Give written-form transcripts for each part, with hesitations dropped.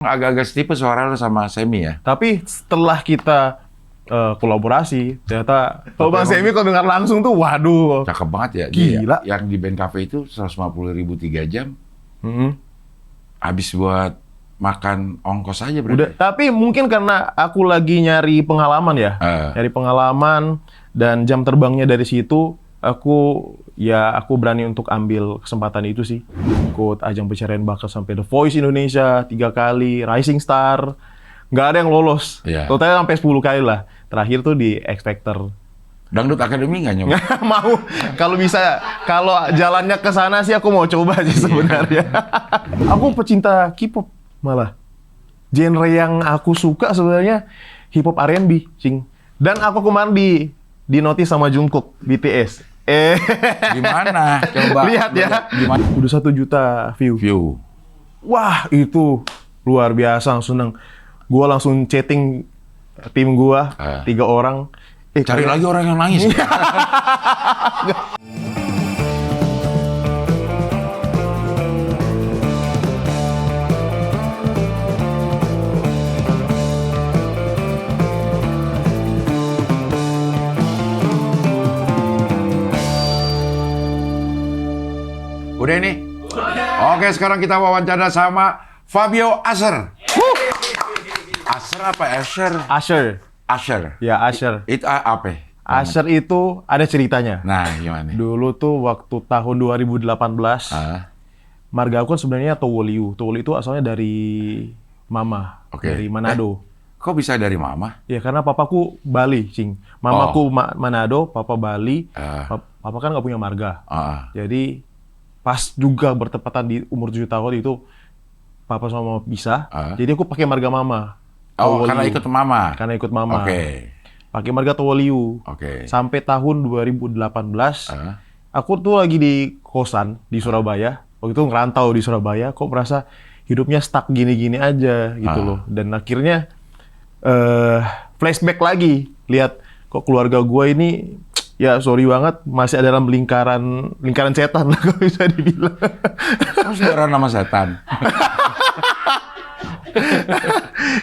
Agak-agak setipis suara lu sama Semi ya. Tapi setelah kita kolaborasi, ternyata kalau Bang Semi kalau dengar langsung tuh, waduh. Cakep banget ya. Gila. Yang di band cafe itu 150.000 3 jam. Mm-hmm. Habis buat makan ongkos aja berarti. Udah, tapi mungkin karena aku lagi nyari pengalaman ya. Nyari pengalaman dan jam terbangnya dari situ, aku berani untuk ambil kesempatan itu sih. Ikut ajang pencarian bakat sampai The Voice Indonesia 3 kali, Rising Star. Nggak ada yang lolos. Totalnya sampai 10 kali lah. Terakhir tuh di X Factor. Dangdut Academy nggak nyoba? Mau. Kalau bisa, kalau jalannya ke sana sih aku mau coba sih sebenarnya. Aku pecinta K-pop malah. Genre yang aku suka sebenarnya hip hop R&B, Cing. Dan aku kemarin di notice sama Jungkook, BTS. Gimana? Coba. Lihat ya. Gimana? Udah 1 juta view. Wah, itu luar biasa, langsung seneng. Gua langsung chatting tim gua, 3 orang. Cari lagi orang yang nangis. Udah ini? Oke, sekarang kita wawancara sama Fabio Asher. Asher apa? Asher. Ya, Asher. Itu apa? Asher itu ada ceritanya. Nah, gimana? Dulu tuh waktu tahun 2018, marga aku kan sebenarnya Towoliu. Towoliu itu asalnya dari Mama, dari Manado. Kok bisa dari Mama? Ya karena papaku Bali, Cing. Mamaku Manado, papa Bali. Papa kan nggak punya marga. Jadi pas juga bertepatan di umur 7 tahun itu, papa sama mama pisah. Jadi aku pakai marga Mama. Karena ikut Mama? Karena ikut Mama. Pakai marga Towoliu. Sampai tahun 2018, aku tuh lagi di kosan di Surabaya. Waktu itu ngerantau di Surabaya, kok merasa hidupnya stuck gini-gini aja gitu loh. Dan akhirnya flashback lagi, lihat kok keluarga gue ini, ya sorry banget, masih ada dalam lingkaran setan lah kalau bisa dibilang. Terus ada nama setan?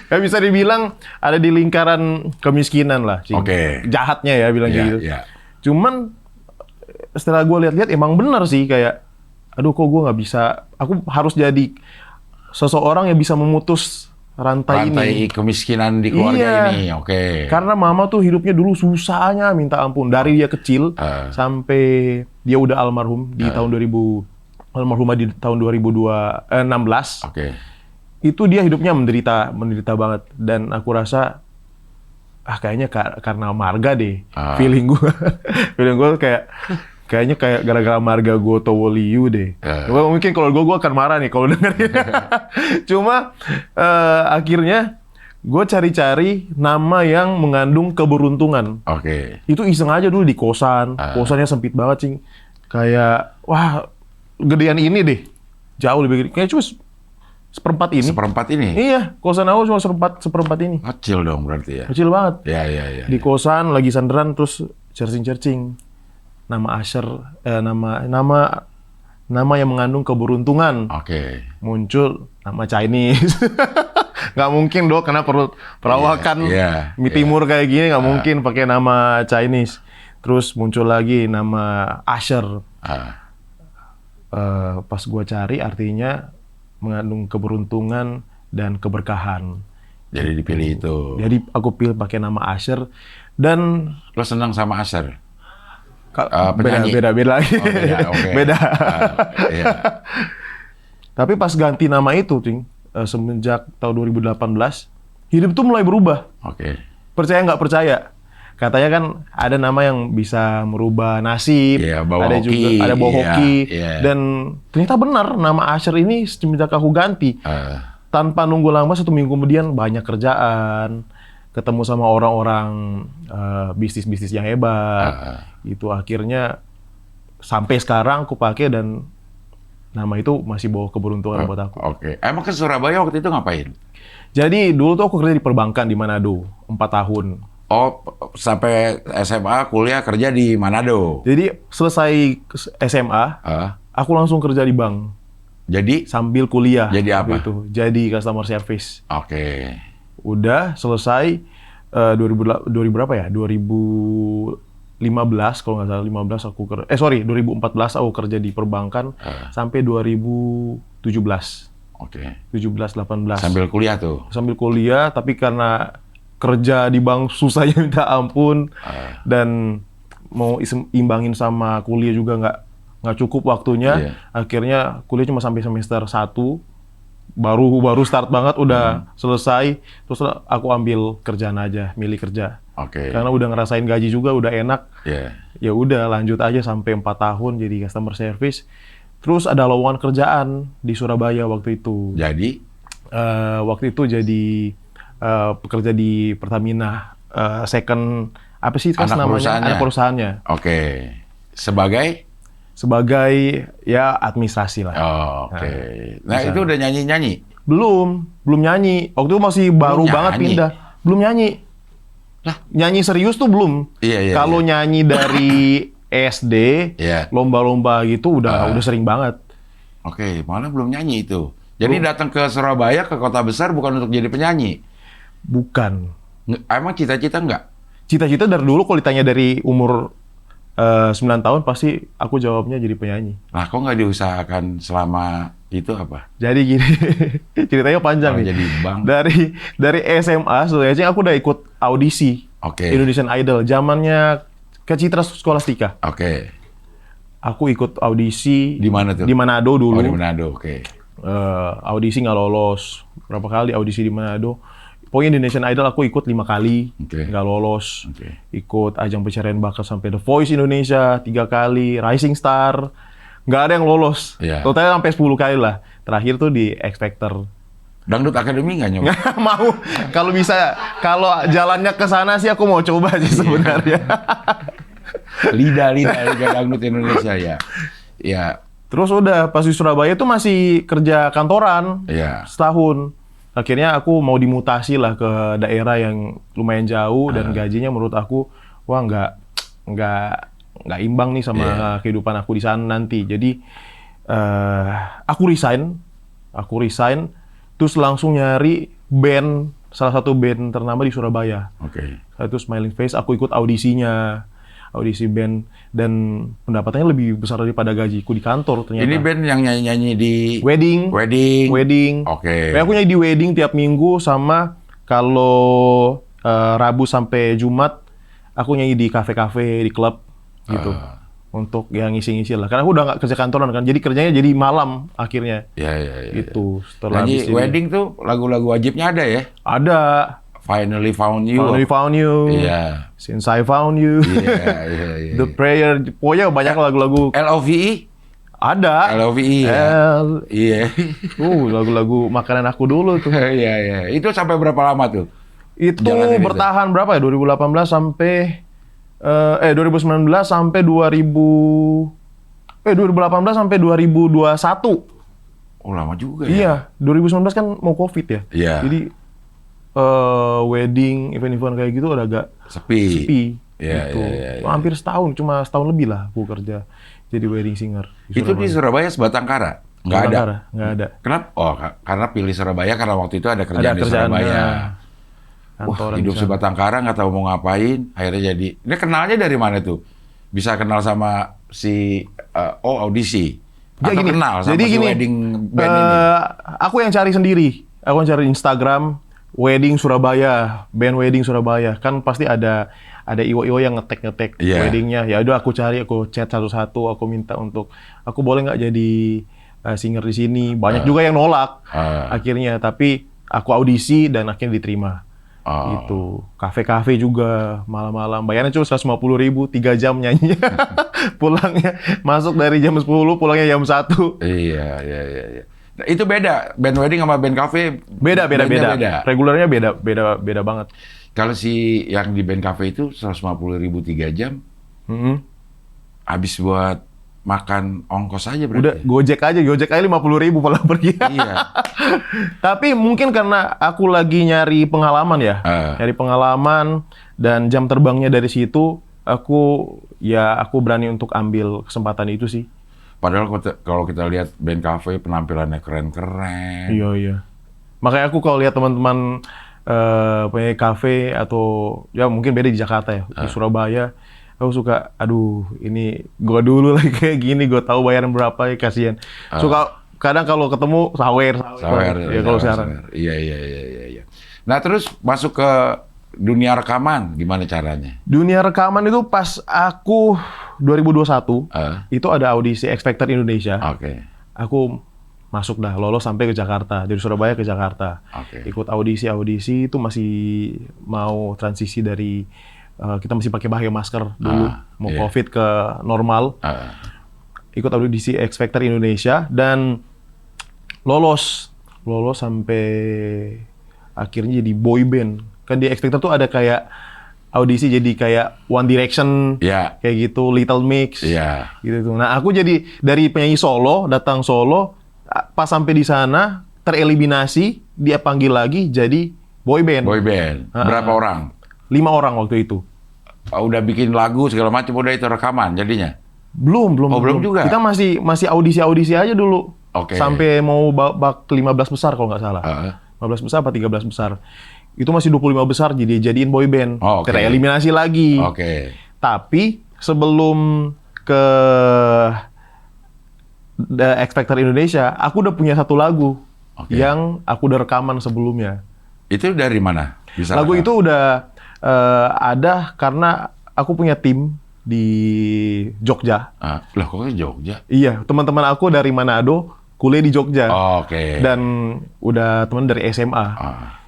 Gak bisa dibilang ada di lingkaran kemiskinan lah, Cing. Jahatnya ya bilang gitu. Cuman setelah gue lihat-lihat emang bener sih, kayak aduh kok gue nggak bisa, aku harus jadi seseorang yang bisa memutus rantai kemiskinan di keluarga ini. Karena mama tuh hidupnya dulu susahnya minta ampun dari dia kecil sampai dia udah almarhum di tahun 2016. Itu dia hidupnya menderita banget, dan aku rasa kayaknya karena marga deh. Feeling gue kayaknya gara-gara marga gue Towoliu deh. Mungkin kalau gue akan marah nih kalau dengerin. Cuma akhirnya gue cari-cari nama yang mengandung keberuntungan. Itu iseng aja dulu di kosan. Kosannya sempit banget, Cing. Kayak wah, gedean ini deh. Jauh lebih gede. Kayak cuma seperempat ini. Iya, kosan aku cuma seperempat ini. Kecil dong berarti ya? Kecil banget. Iya. Di kosan lagi sanderan, terus searching. Nama Asher, nama yang mengandung keberuntungan. Muncul nama Chinese. Nggak mungkin dong, karena perawakan mie timur kayak gini, nggak mungkin pakai nama Chinese. Terus muncul lagi nama Asher. Pas gua cari, artinya mengandung keberuntungan dan keberkahan. Jadi dipilih itu. Jadi aku pilih pakai nama Asher. Dan lo senang sama Asher? Beda lagi. Beda. Tapi pas ganti nama itu, Cing, semenjak tahun 2018, hidup tuh mulai berubah. Percaya nggak percaya? Katanya kan ada nama yang bisa merubah nasib, ada bawa hoki, dan ternyata benar nama Asher ini semenjak aku ganti, tanpa nunggu lama 1 minggu kemudian banyak kerjaan, ketemu sama orang-orang bisnis yang hebat, itu akhirnya sampai sekarang aku pakai dan nama itu masih bawa keberuntungan buat aku. Emang ke Surabaya waktu itu ngapain? Jadi dulu tuh aku kerja di perbankan di Manado 4 tahun. Sampai SMA, kuliah, kerja di Manado. Jadi selesai SMA, aku langsung kerja di bank. Jadi sambil kuliah. Jadi waktu apa? Itu. Jadi customer service. Oke. Udah selesai 2000 berapa ya? 2015 kalau nggak salah 15 aku 2014 aku kerja di perbankan sampai 2017. Oke. 17 18. Sambil kuliah tuh. Sambil kuliah, tapi karena kerja di bank susahnya minta ampun dan mau imbangin sama kuliah juga nggak cukup waktunya. Iya. Akhirnya kuliah cuma sampai semester 1. Baru start banget udah selesai, terus aku ambil kerjaan aja, milih kerja. Oke. Karena udah ngerasain gaji juga udah enak. Iya. Ya udah lanjut aja sampai 4 tahun jadi customer service. Terus ada lowongan kerjaan di Surabaya waktu itu. Jadi Waktu itu jadi pekerja di Pertamina, second apa sih Anak namanya? perusahaannya. Anak perusahaannya. oke. Sebagai ya administrasi lah. Oke. Nah, bisa. itu udah nyanyi-nyanyi. Belum nyanyi. Waktu itu masih baru Belum banget nyanyi? pindah. Belum nyanyi. Lah? Nyanyi serius tuh belum. Iya. Kalau nyanyi dari SD, Iya. lomba-lomba gitu udah sering banget. Oke, malah belum nyanyi itu. Jadi datang ke Surabaya, ke kota besar bukan untuk jadi penyanyi. Bukan. Emang cita-cita nggak? Cita-cita dari dulu kalau ditanya dari umur 9 tahun pasti aku jawabnya jadi penyanyi. Nah, kok nggak diusahakan selama itu apa? Jadi gini, ceritanya panjang Kalau nih. jadi bank. Dari SMA sebenarnya aku udah ikut audisi Oke. Indonesian Idol zamannya ke Citra Scholastika. Oke. Aku ikut audisi Di mana tuh? Di Manado dulu. Oh, di Manado. Oke. Audisi nggak lolos. Berapa kali audisi di Manado? Pokoknya Indonesian Idol aku ikut 5 kali, Oke. nggak lolos. Oke. Ikut ajang pencarian bakat sampai The Voice Indonesia 3 kali, Rising Star, nggak ada yang lolos. Iya. Totalnya sampai 10 kali lah. Terakhir tuh di X Factor. Dangdut Academy nggak nyoba? Nggak mau. Kalau bisa, kalau jalannya ke sana sih aku mau coba sih sebenarnya. Liga Dangdut Indonesia ya. Ya. Terus udah pas di Surabaya tuh masih kerja kantoran Iya. setahun. Akhirnya aku mau dimutasi lah ke daerah yang lumayan jauh dan gajinya menurut aku wah nggak imbang nih sama kehidupan aku di sana nanti. Jadi aku resign, terus langsung nyari band, salah satu band ternama di Surabaya. Oke. Itu Smiling Face, aku ikut audisi band, dan pendapatannya lebih besar daripada gajiku di kantor ternyata. Ini band yang nyanyi-nyanyi di Wedding. Oke. Kayak aku nyanyi di wedding tiap minggu, sama kalau Rabu sampai Jumat aku nyanyi di kafe-kafe, di klub gitu. Untuk yang ngisi-ngisi lah. Karena aku udah nggak kerja kantoran kan, jadi kerjanya jadi malam akhirnya. Iya. Gitu. Setelah Nyanyi habis ini. wedding tuh lagu-lagu wajibnya ada ya? Ada. Finally Found You. Finally Found You. Iya. Since I Found You. Iya. The Prayer. Pokoknya banyak lagu-lagu. LOVE? Ada. LOVE ya? Iya. Lagu-lagu makanan aku dulu tuh. Iya. Itu sampai berapa lama tuh? Itu Jalanin itu. bertahan berapa ya? 2018 sampai 2019 sampai 2018 sampai 2021. Oh, lama juga ya? Iya, 2019 kan mau Covid ya. Iya. Jadi wedding, event-event kayak gitu udah agak Sepi. Iya, gitu. iya. Hampir setahun, cuma setahun lebih lah aku kerja jadi wedding singer. Itu di Surabaya sebatangkara? Nggak ada? Nggak ada. Kenapa? Oh, karena pilih Surabaya karena waktu itu ada kerjaan Ada di Surabaya. Wah, Kantoran hidup di sana. sebatangkara nggak tahu mau ngapain. Akhirnya jadi. Ini kenalnya dari mana tuh? Bisa kenal sama si audisi. Ya, Atau gini. kenal sama Jadi si gini, wedding band ini? Aku yang cari sendiri. Aku yang cari Instagram wedding Surabaya, band wedding Surabaya. Kan pasti ada IO yang ngetek Iya. weddingnya. Ya udah aku cari, aku chat satu-satu, aku minta untuk aku boleh nggak jadi singer di sini. Banyak juga yang nolak akhirnya, tapi aku audisi dan akhirnya diterima. Gitu. Kafe-kafe juga malam-malam. Bayarnya cuma 150.000, 3 jam nyanyi. Pulangnya masuk dari jam 10, pulangnya jam 1. Iya. Nah, itu beda. Band wedding sama band cafe. Beda. Regulernya beda banget. Kalau si yang di band cafe itu 150.000 3 jam, habis buat makan ongkos aja berarti. Udah Gojek aja 50.000 pulang pergi. Iya. Tapi mungkin karena aku lagi nyari pengalaman ya, nyari pengalaman dan jam terbangnya dari situ, aku berani untuk ambil kesempatan itu sih. Padahal kalau kita lihat band cafe penampilannya keren-keren. Iya. Makanya aku kalau lihat teman-teman punya kafe atau ya mungkin beda di Jakarta ya, di Surabaya, aku suka, aduh ini gua dulu lagi kayak gini, gua tahu bayaran berapa ya, kasihan. Suka kadang kalau ketemu sawer. Ya kalau sekarang. Iya. Nah terus masuk ke dunia rekaman, gimana caranya? Dunia rekaman itu pas aku 2021, itu ada audisi X Factor Indonesia. Oke. Aku masuk dah, lolos sampai ke Jakarta, dari Surabaya ke Jakarta. Ikut audisi itu masih mau transisi dari kita masih pakai masker dulu, mau COVID ke normal. Ikut audisi X Factor Indonesia dan lolos sampai akhirnya jadi boy band. Kan di X Factor tuh ada kayak audisi jadi kayak One Direction, kayak gitu, Little Mix, gitu. Nah aku jadi dari penyanyi solo, datang solo, pas sampai di sana tereliminasi, dia panggil lagi jadi boy band. Boy band. Berapa orang? 5 orang waktu itu. Udah bikin lagu segala macam, udah itu rekaman jadinya? Belum juga. Kita masih audisi aja dulu. Sampai mau bak 15 besar kalau nggak salah. 15 besar apa 13 besar. Itu masih 25 besar jadiin boy band. Tereliminasi lagi. Tapi sebelum ke The X Factor Indonesia, aku udah punya satu lagu yang aku udah rekaman sebelumnya. Itu dari mana? Lagu itu udah ada karena aku punya tim di Jogja. Lah kok Jogja? Iya, teman-teman aku dari Manado kuliah di Jogja. Dan udah teman dari SMA.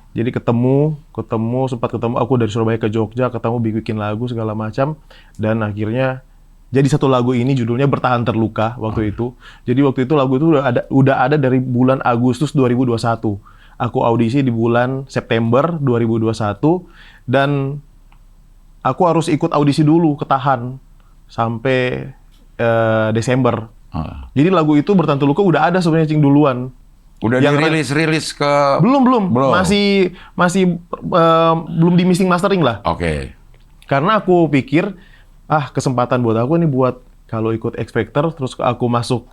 Jadi sempat ketemu, aku dari Surabaya ke Jogja, ketemu bikin lagu segala macam, dan akhirnya jadi satu lagu ini judulnya Bertahan Terluka waktu itu. Jadi waktu itu lagu itu udah ada dari bulan Agustus 2021. Aku audisi di bulan September 2021 dan aku harus ikut audisi dulu, ketahan sampai Desember. Jadi lagu itu Bertahan Terluka udah ada sebenarnya Cing duluan. Udah dirilis ke belum. Masih belum di mixing mastering lah. Karena aku pikir kesempatan buat aku nih buat kalau ikut X Factor terus aku masuk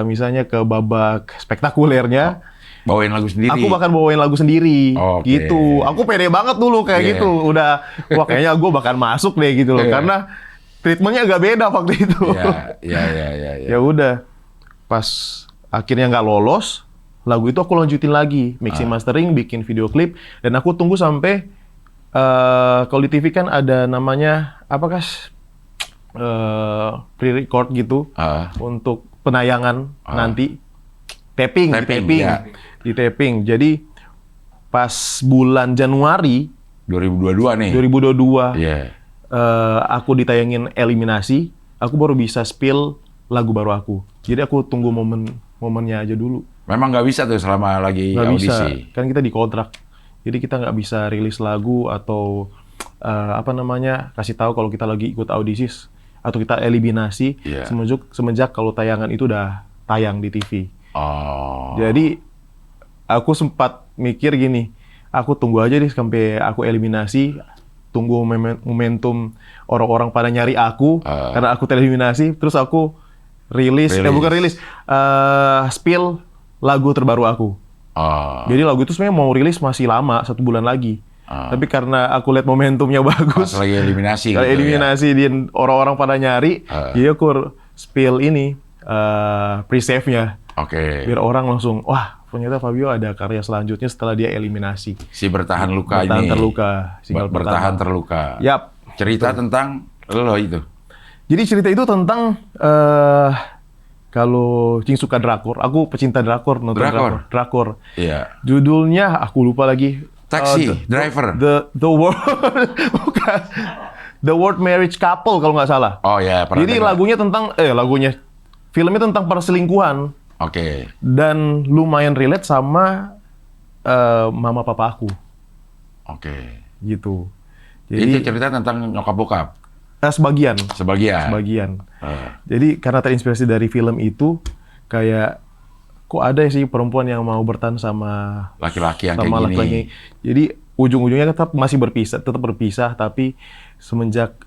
misalnya ke babak spektakulernya, bawain lagu sendiri. Aku bahkan bawain lagu sendiri gitu. Aku pede banget dulu kayak gitu. Udah wah kayaknya gue bahkan masuk deh gitu loh. Karena treatmentnya agak beda waktu itu. Ya udah. Pas akhirnya nggak lolos, lagu itu aku lanjutin lagi, mixing mastering, bikin video klip, dan aku tunggu sampai kalau di TV kan ada namanya apa Kas? Pre-record gitu untuk penayangan nanti taping. Di taping. Jadi pas bulan Januari 2022 nih. 2022. Aku ditayangin eliminasi, aku baru bisa spill lagu baru aku. Jadi aku tunggu momennya aja dulu. Memang nggak bisa tuh selama lagi nggak audisi? Bisa, kan kita dikontrak. Jadi kita nggak bisa rilis lagu atau kasih tahu kalau kita lagi ikut audisi atau kita eliminasi semenjak kalau tayangan itu udah tayang di TV. Jadi aku sempat mikir gini, aku tunggu aja deh sampai aku eliminasi, tunggu momentum orang-orang pada nyari aku karena aku tereliminasi, terus aku spill lagu terbaru aku. Jadi lagu itu sebenarnya mau rilis masih lama, 1 bulan lagi. Tapi karena aku lihat momentumnya bagus, lagi eliminasi dan orang-orang pada nyari, jadi aku spill ini pre-save-nya. Biar orang langsung, wah ternyata Fabio ada karya selanjutnya setelah dia eliminasi. Si Bertahan Luka ini. Bertahan Terluka. Yap. Cerita tentang lo itu. Jadi cerita itu tentang kalau Cing suka drakor, aku pecinta drakor, nonton drakor. Iya. Judulnya aku lupa lagi. Taxi Driver. The World bukan. The World Marriage Couple kalau nggak salah. Jadi lagunya tentang filmnya tentang perselingkuhan. Dan lumayan relate sama mama papa aku. Gitu. Jadi itu cerita tentang nyokap bokap. Sebagian. Sebagian. Jadi karena terinspirasi dari film itu, kayak kok ada sih perempuan yang mau bertahan sama laki-laki yang kayak gini. Jadi ujung-ujungnya tetap berpisah, tapi semenjak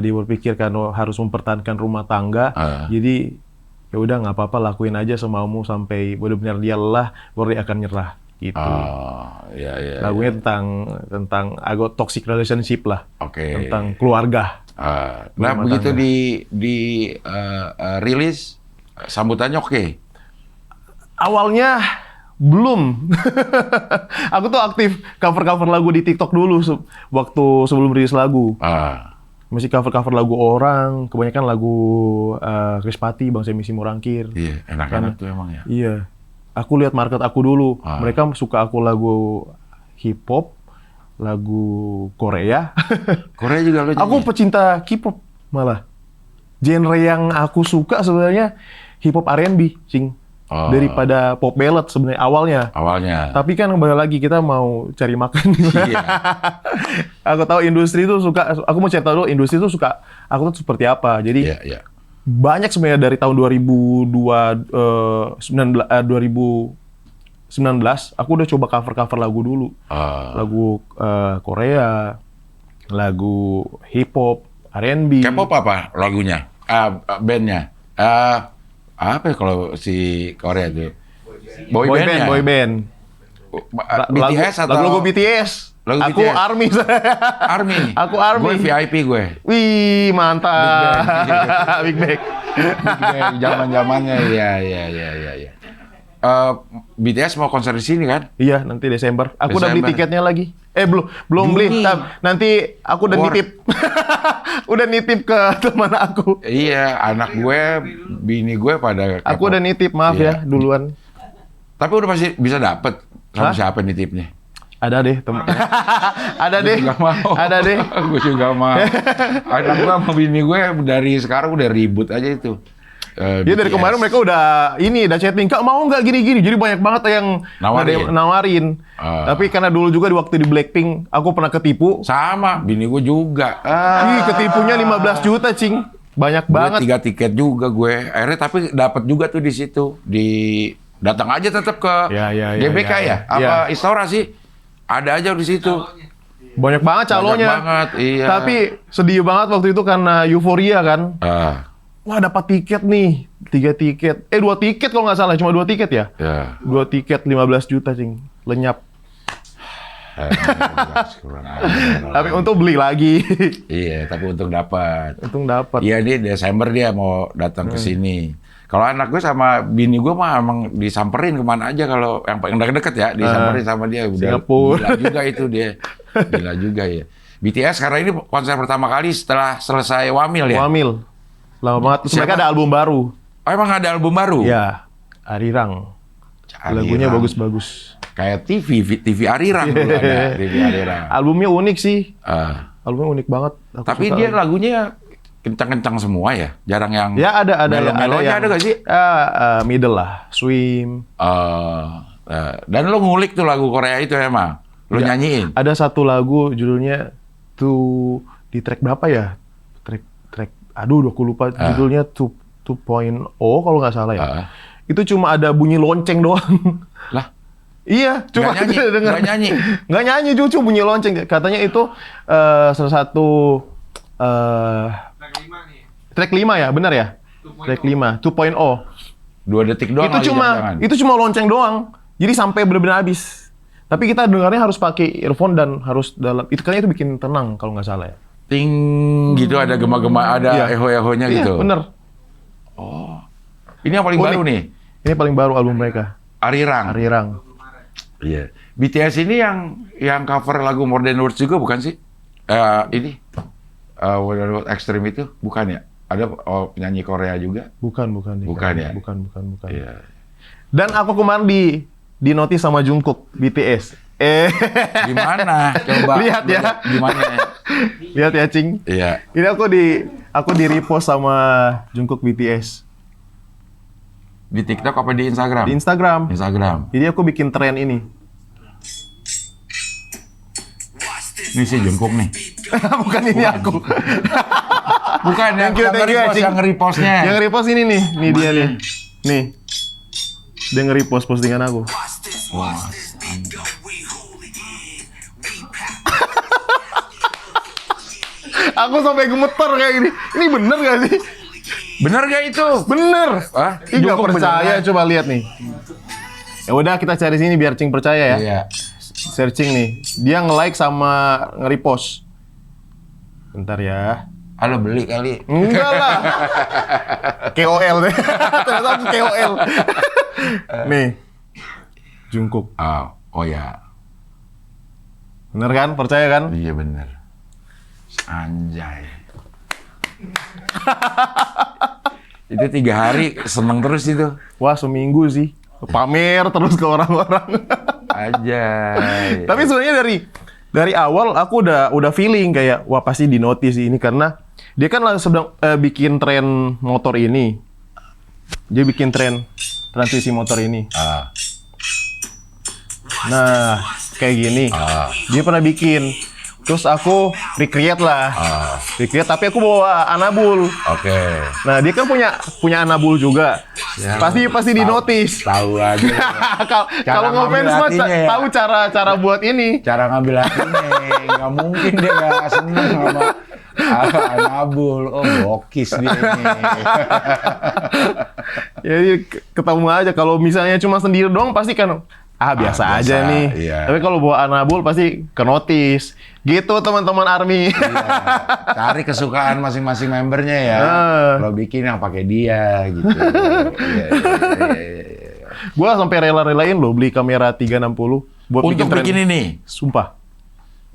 dia berpikir kan harus mempertahankan rumah tangga, jadi ya udah nggak apa-apa, lakuin aja semaumu sampai benar-benar dia lelah, baru dia akan nyerah gitu. Iya. Lagunya tentang agak toxic relationship lah, Oke. tentang keluarga. Nah, Rumah begitu tangga. rilis, sambutannya oke. Awalnya belum. Aku tuh aktif cover-cover lagu di TikTok dulu waktu sebelum rilis lagu. Masih cover-cover lagu orang, kebanyakan lagu Krispati, Bang Semi Simorangkir. Iya, enak-enak tuh emang ya. Iya. Aku lihat market aku dulu. Mereka suka aku lagu hip hop, lagu Korea. Korea juga lo Aku pecinta K-pop malah. Genre yang aku suka sebenarnya hip hop R&B, Cing. Daripada pop ballad sebenarnya awalnya. Tapi kan kembali lagi kita mau cari makan. Iya. Aku tahu industri itu suka, aku mau cerita dulu industri itu suka aku tuh seperti apa. Jadi Iya. banyak sebenarnya dari tahun 2019 aku udah coba cover lagu dulu. Lagu Korea, lagu hip hop, R&B. K-pop apa lagunya? Bandnya? Apa ya kalau si Korea tuh? Boy band. BTS atau? Lagu BTS. Lagu Aku BTS. ARMY. Army. Aku ARMY. Gue VIP gue. Wih, mantap. Big Bang. Zaman-zamannya, iya. BTS mau konser di sini kan? Iya, nanti Desember. Aku udah beli Desember. tiketnya lagi. Belum beli. Juni. Nanti aku udah nitip. Udah nitip ke teman aku. Iya, anak gue, bini gue pada Aku udah nitip, maaf Iya. ya, duluan. Tapi udah pasti bisa dapet sama Hah? siapa nitipnya? Ada deh, Ada deh. Gue juga mau. Ada deh. Gue juga mau. Anak gue sama bini gue dari sekarang udah ribut aja itu. Ya dari BTS. kemarin mereka udah chatting, Kak mau nggak gini-gini. Jadi banyak banget yang nawarin. Tapi karena dulu juga di waktu di Blackpink, aku pernah ketipu. Sama, bini gue juga. Ih, ketipunya 15 juta, Cing. Banyak banget. 3 tiket juga gue. Akhirnya tapi dapat juga tuh di situ. Datang aja tetap ke GBK ya? Apa Istora sih? Ada aja di situ. Banyak banget calonnya. Banyak banget, iya. Tapi sedih banget waktu itu karena euforia kan. Wah, dapat tiket nih. 3 tiket. 2 tiket kalau nggak salah. Cuma 2 tiket ya? 2 tiket 15 juta, Cing. Lenyap. Tapi untung beli lagi. Iya, tapi untung dapat. Untung dapat. Iya, dia Desember dia mau datang ke sini. Kalau anak gue sama bini gue mah emang disamperin kemana aja kalau yang paling deket ya, disamperin sama dia. Udah Singapura. gila juga itu dia. Gila juga ya. BTS sekarang ini konser pertama kali setelah selesai Wamil ya? Wamil. Lama banget. Terus mereka ada album baru. Oh, emang ada album baru? Ya, Arirang. Lagunya bagus-bagus. Kayak TV Arirang dulu ada, TV Arirang. Albumnya unik sih. Albumnya unik banget. Aku Tapi suka. dia lagunya kencang-kencang semua ya? Jarang yang Ya ada melo-melonya yang ada nggak sih? middle lah, Swim. Dan lo ngulik tuh lagu Korea itu emang? Lo nyanyiin? Ada satu lagu judulnya di track berapa ya? Aduh, aku lupa judulnya 2.0 kalau nggak salah ya. Itu cuma ada bunyi lonceng doang. Lah? Iya, cuma Nggak nyanyi? Nggak nyanyi, cuma bunyi lonceng. Katanya itu salah satu track 5 ya, benar ya? Track 5, 2.0. 2 detik doang lagi jangan-jangan. Itu cuma lonceng doang. Jadi sampai benar-benar habis. Tapi kita dengarnya harus pakai earphone dan harus dalam. Itu kayaknya itu bikin tenang kalau nggak salah ya. Ting gitu, ada gema-gema, ada eho-ehonya gitu. Iya, bener. Oh. Ini yang paling baru nih? Ini paling baru album mereka. Arirang. Iya. BTS ini yang cover lagu More Than Words juga bukan sih? Ini More Than Words Extreme itu bukan ya? Ada penyanyi Korea juga? Bukan ya? Bukan. Iya. Dan aku kemarin di notice sama Jungkook BTS. Gimana? Coba. Lihat ya. Gimana? Lihat ya, Cing. Iya. Ini aku di repost sama Jungkook BTS. Di TikTok apa di Instagram? Di Instagram. Jadi aku bikin tren ini. Ini si Jungkook nih. Bukan ini aku. Bukan yang nge-repostnya. Yang nge-repost ini nih. Nih dia nih. Nih. Dia nge-repost postingan aku. Wah. Aku sampai gemeter kayak gini. Ini bener gak sih? Bener gak itu? Bener. Hah? Ih, nggak Jungkook percaya, beneran? coba lihat nih. Ya udah kita cari sini biar Cing percaya ya. Iya. Searching nih. Dia nge-like sama nge-repost. Bentar ya. Halo beli kali. Enggak lah. KOL deh. Ternyata aku KOL. Nih. Jungkook. Oh ya. Bener kan? Percaya kan? Iya bener. Anjay. Itu 3 hari seneng terus itu. Wah, seminggu sih. Pamer terus ke orang-orang. Anjay. Tapi sebenarnya dari awal aku udah feeling kayak wah pasti di notice ini karena dia kan sedang bikin tren motor ini. Dia bikin tren transisi motor ini. Nah, kayak gini. Dia pernah bikin. Terus aku recreate lah. Recreate tapi aku bawa Anabul. Oke. Nah, dia kan punya Anabul juga. Ya, pasti di notice. Tahu aja. Kalau ngefans mah ngambil hatinya ya. tahu cara buat ini. Cara ngambil hatinya. Nggak mungkin dia nggak seneng sama Anabul. Oh, bokis dia ini. Jadi ketemu aja kalau misalnya cuma sendiri doang pasti kan biasa aja nih. Iya. Tapi kalau bawa Anabul pasti ke notice. Gitu teman-teman ARMY. Iya. Cari kesukaan masing-masing membernya ya. Lo bikin yang pakai dia gitu. Iya. Gua sampai rela-relain loh beli kamera 360 buat Untuk tren. bikin ini Sumpah.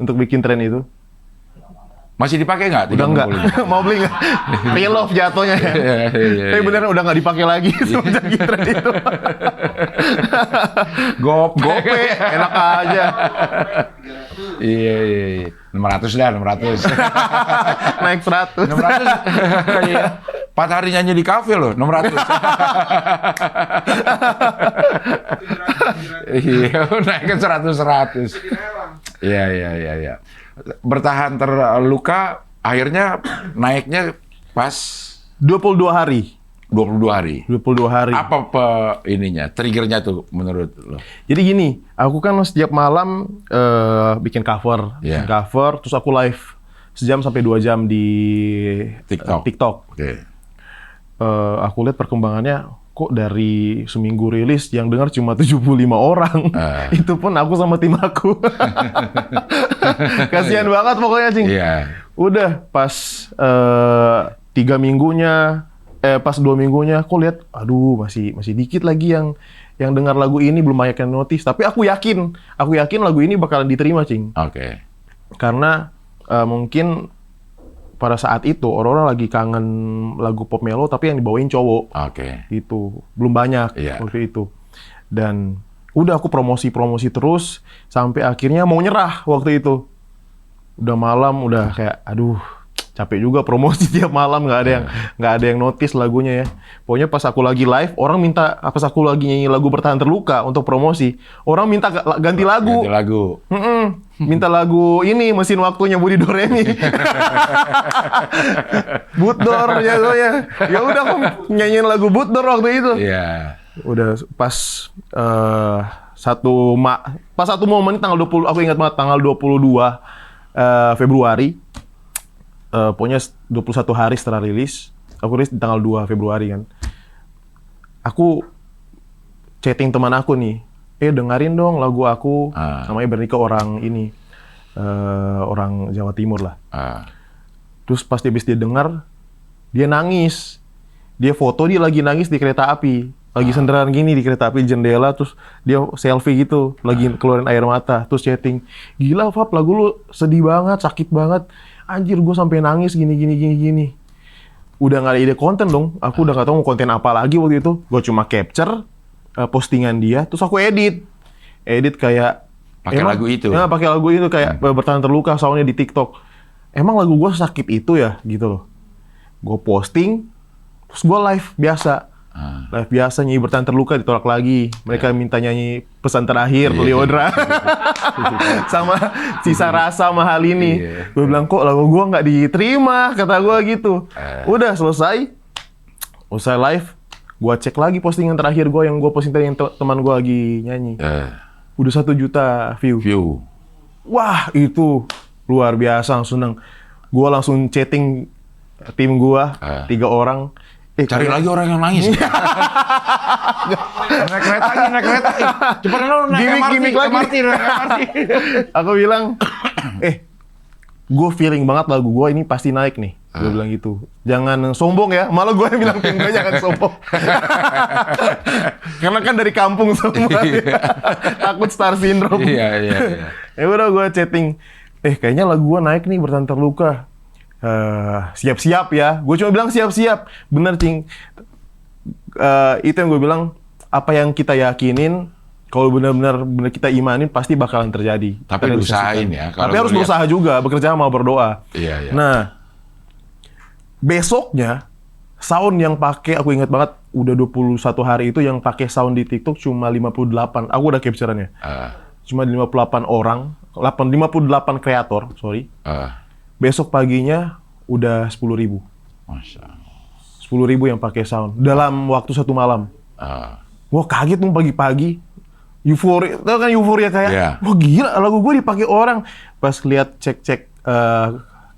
Untuk bikin tren itu. masih dipakai nggak? Udah enggak. 360? Mau beli nggak? Real love jatuhnya ya. Tapi beneran udah nggak dipakai lagi semenjak tren itu. Gope, enak aja. Iya. 600 dah, 600. Naik 100. 600. Iya. 4 hari nyanyi di kafe loh, 600. Iya, naikkan 100. Iya. Bertahan terluka, akhirnya naiknya pas 22 hari. 22 hari. 22 hari. Apa ininya, triggernya tuh menurut lo? Jadi gini, aku kan setiap malam bikin cover, Iya. terus aku live sejam sampai 2 jam di TikTok. Oke. Aku lihat perkembangannya, kok dari seminggu rilis yang dengar cuma 75 orang. Itu pun aku sama tim aku. Kasihan banget pokoknya, Cing. Iya. Udah pas 3 minggunya, pas 2 minggunya, aku lihat, aduh masih dikit lagi yang dengar lagu ini, belum banyak yang notice. Tapi aku yakin lagu ini bakalan diterima, Cing. Oke. Karena mungkin pada saat itu orang-orang lagi kangen lagu pop melo, tapi yang dibawain cowok. Oke. Itu belum banyak waktu itu. Dan udah aku promosi terus sampai akhirnya mau nyerah waktu itu. Udah malam, udah kayak aduh capek juga promosi tiap malam, nggak ada yang notice lagunya ya. Pokoknya pas aku lagi live, orang minta, pas aku lagi nyanyi lagu Bertahan Terluka untuk promosi, orang minta ganti lagu. Ganti lagu. Minta lagu ini, Mesin Waktunya Budi Doremi. Butdor jatuhnya. Ya udah aku nyanyiin lagu Butdor waktu itu. Iya. Udah pas satu momen tanggal 20, aku ingat banget tanggal 22 Februari. Pokoknya 21 hari setelah rilis, aku rilis di tanggal 2 Februari kan. Aku chatting teman aku nih, dengerin dong lagu aku, namanya Bernika, orang ini, orang Jawa Timur lah. Terus pas dia dengar, dia nangis. Dia foto dia lagi nangis di kereta api, lagi senderan gini di kereta api jendela, terus dia selfie gitu, lagi keluarin air mata, terus chatting, gila Fab, lagu lu sedih banget, sakit banget. Anjir, gue sampai nangis gini. Udah nggak ada ide konten dong. Aku udah nggak tahu mau konten apa lagi waktu itu. Gue cuma capture postingan dia, terus aku edit kayak Pakai lagu itu. Ya, pakai lagu itu kayak Bertahan Terluka soundnya di TikTok. Emang lagu gue sakit itu ya, gitu loh. Gue posting, terus gue live biasa. Live biasa nyanyi Bertahan Terluka, ditolak lagi. Mereka minta nyanyi Pesan Terakhir, Liodra. Sama Sisa Rasa mahal ini. Gue bilang, kok lagu gue nggak diterima, kata gue gitu. Udah selesai live, gue cek lagi postingan terakhir gue yang gue posting tadi, yang teman gue lagi nyanyi. Udah 1 juta view. Wah, itu luar biasa, langsung seneng. Gue langsung chatting tim gue, 3 orang. Cari lagi orang yang nangis. Naik kereta lagi, naik kereta. Cepat lo naik Gimik lagi. MRT, naik MRT. Aku bilang, gue feeling banget lagu gue ini pasti naik nih. Gue bilang gitu. Jangan sombong ya. Malah gue yang bilang gue jangan sombong. Karena kan dari kampung semua. Takut star syndrome. Iya. Ya udah gue chatting. Kayaknya lagu gue naik nih, Bertahan Terluka. Siap-siap ya. Gue cuma bilang siap-siap. Bener, Cing. Itu yang gue bilang. Apa yang kita yakinin, kalau benar-benar kita imanin, pasti bakalan terjadi. Tapi usahain ya. Tapi harus berusaha juga. Bekerja sama berdoa. Iya. Nah, besoknya sound yang pakai, aku ingat banget, udah 21 hari itu yang pakai sound di TikTok cuma 58. Aku udah capture-annya. Cuma 58 orang, 58 kreator, sorry. Besok paginya udah 10.000. Masya Allah. 10.000 yang pakai sound dalam waktu 1 malam. Wah, kaget tuh pagi-pagi. Euforia, tau kan euforia kayak, wah gila lagu gue dipakai orang. Pas lihat cek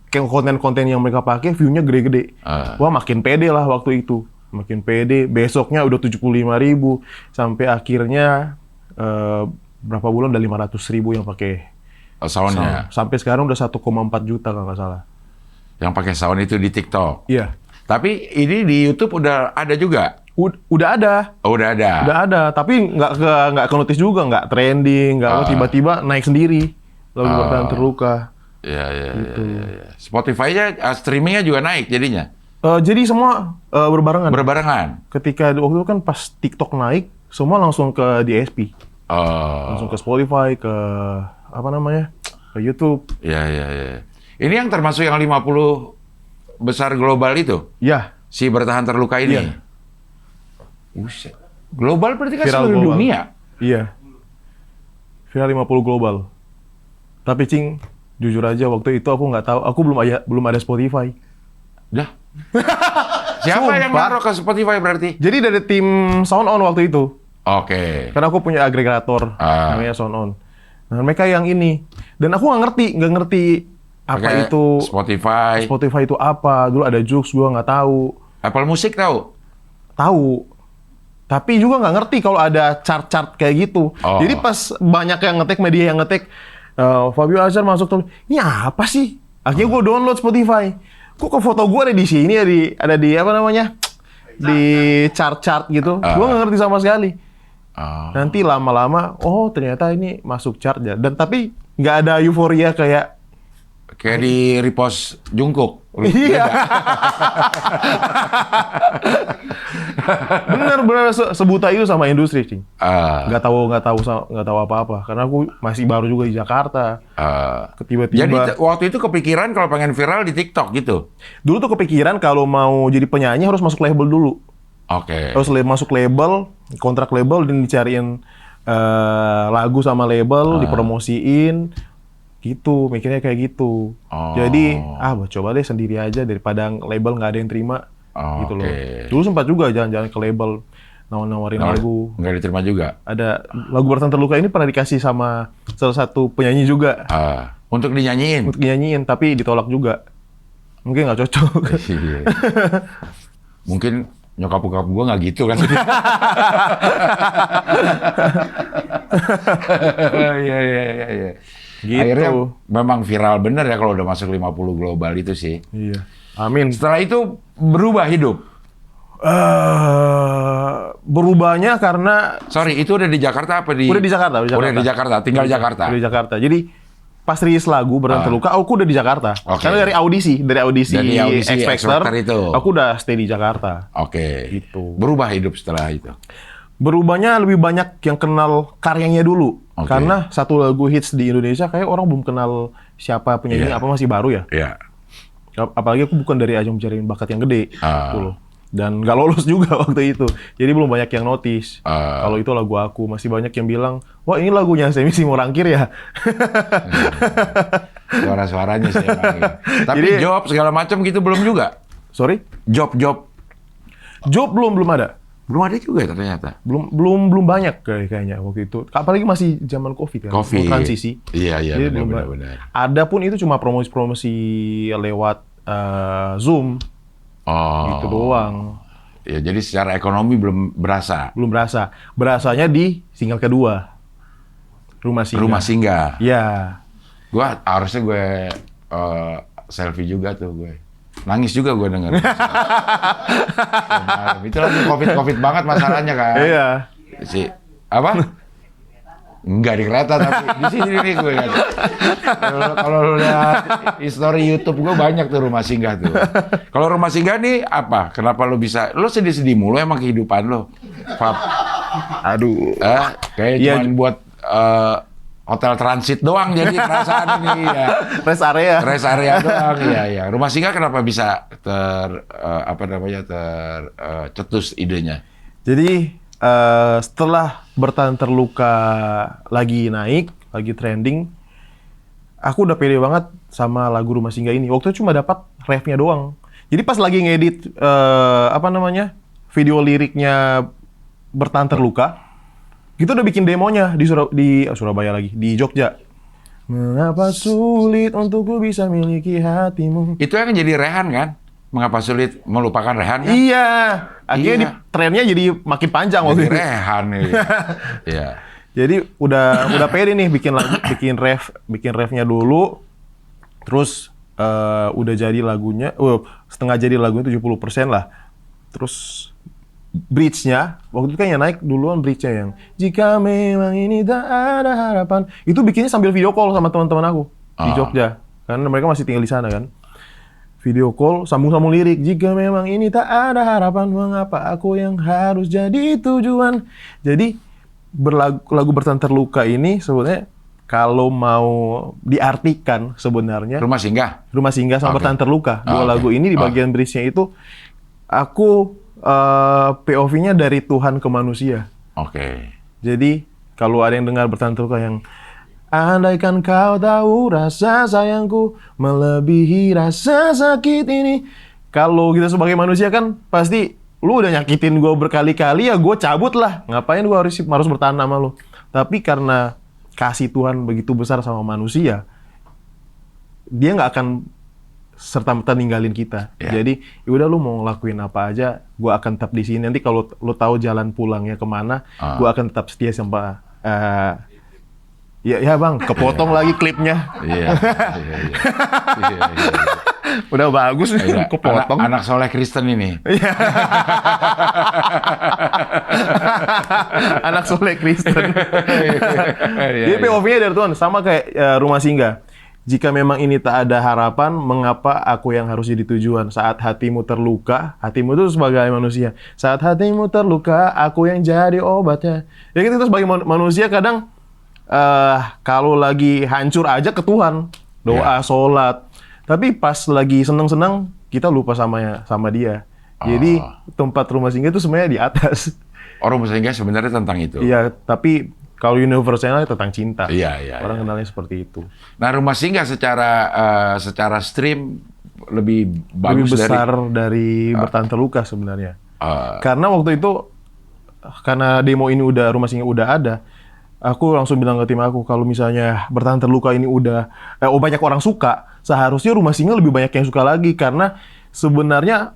konten-konten yang mereka pakai, view-nya gede-gede. Wah, makin pede lah waktu itu. Makin pede. Besoknya udah 75.000. Sampai akhirnya berapa bulan udah 500.000 yang pakai sound-nya. Sampai sekarang udah 1,4 juta kalau nggak salah. Yang pakai sound itu di TikTok. Iya. Tapi ini di YouTube udah ada juga. Udah ada. Oh, udah ada. Udah ada, tapi nggak ke notice juga, nggak trending, nggak tiba-tiba naik sendiri. Lagu Bertahan Terluka. Iya. Spotify-nya streaming-nya juga naik jadinya. Jadi semua berbarengan. Ketika waktu itu kan pas TikTok naik, semua langsung ke DSP. Langsung ke Spotify, ke apa namanya? Ke YouTube. Iya. Ini yang termasuk yang 50 besar global itu? Iya. Si Bertahan Terluka ini? Iya. Buset. Global berarti kan Viral seluruh global. dunia? Iya. Viral 50 global. Tapi Cing, jujur aja waktu itu aku nggak tahu, aku belum ada Spotify. Dah. Siapa yang naruh ke Spotify berarti? Jadi dari tim Sound On waktu itu. Oke. Karena aku punya agregator namanya Sound On. Nah, mereka yang ini. Dan aku nggak ngerti apa itu Spotify itu apa. Dulu ada Joox, gua nggak tahu. Apple Music tahu? Tahu. Tapi juga nggak ngerti kalau ada chart-chart kayak gitu. Jadi pas banyak yang ngetek, media yang ngetek, Fabio Azhar masuk tuh, ini apa sih? Akhirnya gue download Spotify. Kok ke foto gue ada di sini, ada di apa namanya? Di chart-chart gitu. Gue nggak ngerti sama sekali. Nanti lama-lama, ternyata ini masuk chart ya. Dan tapi nggak ada euforia kayak di repost Jungkook. Iya. Bener sebuta itu sama industri, Cing. Nggak tahu apa-apa. Karena aku masih baru juga di Jakarta. Tiba-tiba. Jadi waktu itu kepikiran kalau pengen viral di TikTok gitu? Dulu tuh kepikiran kalau mau jadi penyanyi harus masuk label dulu. Oke. Harus masuk label, kontrak label, dan dicariin lagu sama label, dipromosiin. Gitu, mikirnya kayak gitu. Jadi, coba deh sendiri aja daripada label nggak ada yang terima. Gitu loh. Dulu sempat juga jalan-jalan ke label, nawarin lagu. Nggak diterima juga? Ada lagu Bertahan Terluka ini pernah dikasih sama salah satu penyanyi juga. Untuk dinyanyiin? Untuk dinyanyiin, tapi ditolak juga. Mungkin nggak cocok. Mungkin nyokap-nyokap gue nggak gitu kan? Iya. Gitu. Akhirnya memang viral bener ya kalau udah masuk 50 global itu sih. Iya. Amin. Setelah itu berubah hidup? Berubahnya karena... Sorry, itu udah di Jakarta apa di... Udah di Jakarta. Udah di Jakarta, tinggal di Jakarta? Udah di Jakarta. Jadi pas rilis lagu Bertahan Terluka, aku udah di Jakarta. Karena dari audisi X Factor itu, aku udah stay di Jakarta. Gitu. Berubah hidup setelah itu? Berubahnya lebih banyak yang kenal karyanya dulu. Karena satu lagu hits di Indonesia kayak orang belum kenal siapa penyanyi, apa masih baru ya. Apalagi aku bukan dari ajang pencarian bakat yang gede. Gitu loh. Dan nggak lolos juga waktu itu. Jadi belum banyak yang notice. Kalau itu lagu aku, masih banyak yang bilang, wah ini lagunya Semi Simorangkir ya. Suara-suaranya sih. Tapi jadi, job segala macam gitu belum juga? Sorry? Job belum ada. Belum ada juga ternyata. Belum banyak kayaknya waktu itu. Apalagi masih zaman Covid kan. Covid. Transisi. Iya benar. Ada pun itu cuma promosi lewat Zoom. Gitu doang. Ya, jadi secara ekonomi belum berasa. Belum berasa. Berasanya di single kedua. Rumah Singgah. Rumah Singgah. Ya. Harusnya gue selfie juga tuh gue. Nangis juga gue denger. Itu lagi COVID banget masalahnya kan. Iya. Apa? Enggak di kereta, tapi di sini nih gue lihat. Kalau lu lihat history YouTube gue banyak tuh Rumah Singgah tuh. Kalau Rumah Singgah nih apa? Kenapa lu bisa? Lu sedih-sedih mulu emang kehidupan lu? Fab. Aduh. Kayak cuman buat hotel transit doang jadi perasaan ini ya. Rest area. Rest area doang, iya. Rumah Singgah kenapa bisa cetus idenya? Jadi setelah Bertahan Terluka lagi naik, lagi trending, aku udah pede banget sama lagu Rumah Singgah ini. Waktu itu cuma dapat ref-nya doang. Jadi pas lagi ngedit video liriknya Bertahan Terluka, kita udah bikin demonya di Surabaya lagi, di Jogja. Mengapa sulit untukku bisa miliki hatimu. Itu yang jadi Rehan kan? Mengapa sulit melupakan Rehan kan? Iya. Akhirnya trennya jadi makin panjang waktu itu. Rehan nih. Iya. Jadi udah pede nih bikin refnya dulu. Terus udah jadi lagunya, setengah jadi lagunya 70% lah. Terus bridge-nya, waktu itu kayaknya naik duluan bridge-nya yang jika memang ini tak ada harapan. Itu bikinnya sambil video call sama teman-teman aku di Jogja. Karena mereka masih tinggal di sana kan. Video call, sambung-sambung lirik. Jika memang ini tak ada harapan, mengapa aku yang harus jadi tujuan. Jadi, lagu Bertahan Terluka ini sebenarnya kalau mau diartikan sebenarnya Rumah Singgah sama Bertahan Terluka. Dua lagu ini di bagian bridge-nya itu aku POV-nya dari Tuhan ke manusia. Oke. Jadi, kalau ada yang dengar Bertahan Terluka yang andaikan kau tahu rasa sayangku melebihi rasa sakit ini. Kalau kita sebagai manusia kan pasti lu udah nyakitin gue berkali-kali ya gue cabut lah. Ngapain gue harus bertahan sama lu. Tapi karena kasih Tuhan begitu besar sama manusia, dia nggak akan serta-merta ninggalin kita. Yeah. Jadi udah lu mau ngelakuin apa aja, gue akan tetap di sini. Nanti kalau lu tahu jalan pulangnya kemana, gue akan tetap setia sama Ya bang, kepotong lagi klipnya. Iya. Udah bagus nih, kepotong. Anak soleh Kristen ini. Anak soleh Kristen. Jadi POV-nya dari Tuhan, sama kayak Rumah Singgah. Jika memang ini tak ada harapan, mengapa aku yang harus jadi tujuan? Saat hatimu terluka, hatimu itu sebagai manusia. Saat hatimu terluka, aku yang jadi obatnya. Ya kita sebagai manusia kadang kalau lagi hancur aja ke Tuhan, doa, sholat. Tapi pas lagi seneng-seneng, kita lupa sama dia. Jadi tempat Rumah Singgah itu sebenarnya di atas. Rumah Singgah sebenarnya tentang itu. Iya, tapi kalau universalnya tentang cinta. Iya. Orang kenalnya seperti itu. Nah, Rumah Singgah secara stream lebih bagus besar dari Bertahan Terluka sebenarnya. Karena waktu itu, karena demo ini Rumah Singgah udah ada, aku langsung bilang ke tim aku, kalau misalnya Bertahan Terluka ini banyak orang suka, seharusnya Rumah Singgah lebih banyak yang suka lagi. Karena sebenarnya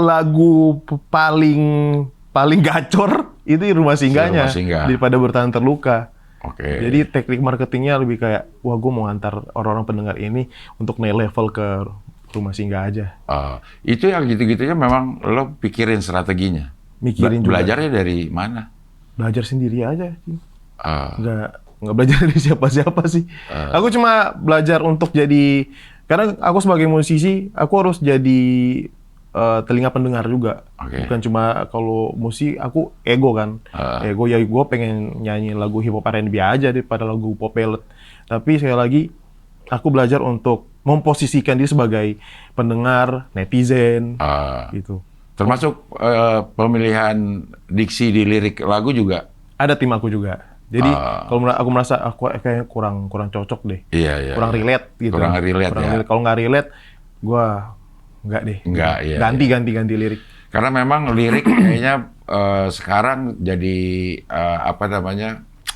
lagu paling gacor itu Rumah Singgahnya daripada Bertahan Terluka. Oke. Jadi teknik marketingnya lebih kayak, wah gue mau antar orang-orang pendengar ini untuk naik level ke Rumah Singgah aja. Itu yang gitu-gitunya memang lo pikirin strateginya. Mikirin juga. Belajarnya dari mana? Belajar sendiri aja. Nggak belajar dari siapa-siapa sih. Aku cuma belajar untuk jadi, karena aku sebagai musisi, aku harus jadi telinga pendengar juga. Bukan cuma kalau musik, aku ego kan. Ego ya gue pengen nyanyi lagu hip hop R&B aja daripada lagu pop ballad. Tapi sekali lagi, aku belajar untuk memposisikan diri sebagai pendengar, netizen, gitu. Termasuk pemilihan diksi di lirik lagu juga? Ada tim aku juga. Jadi kalau aku merasa aku kayaknya kurang cocok deh. Iya. Kurang relate gitu. Kurang relate. Kalau nggak relate, gue nggak deh. Ganti lirik. Karena memang lirik kayaknya sekarang jadi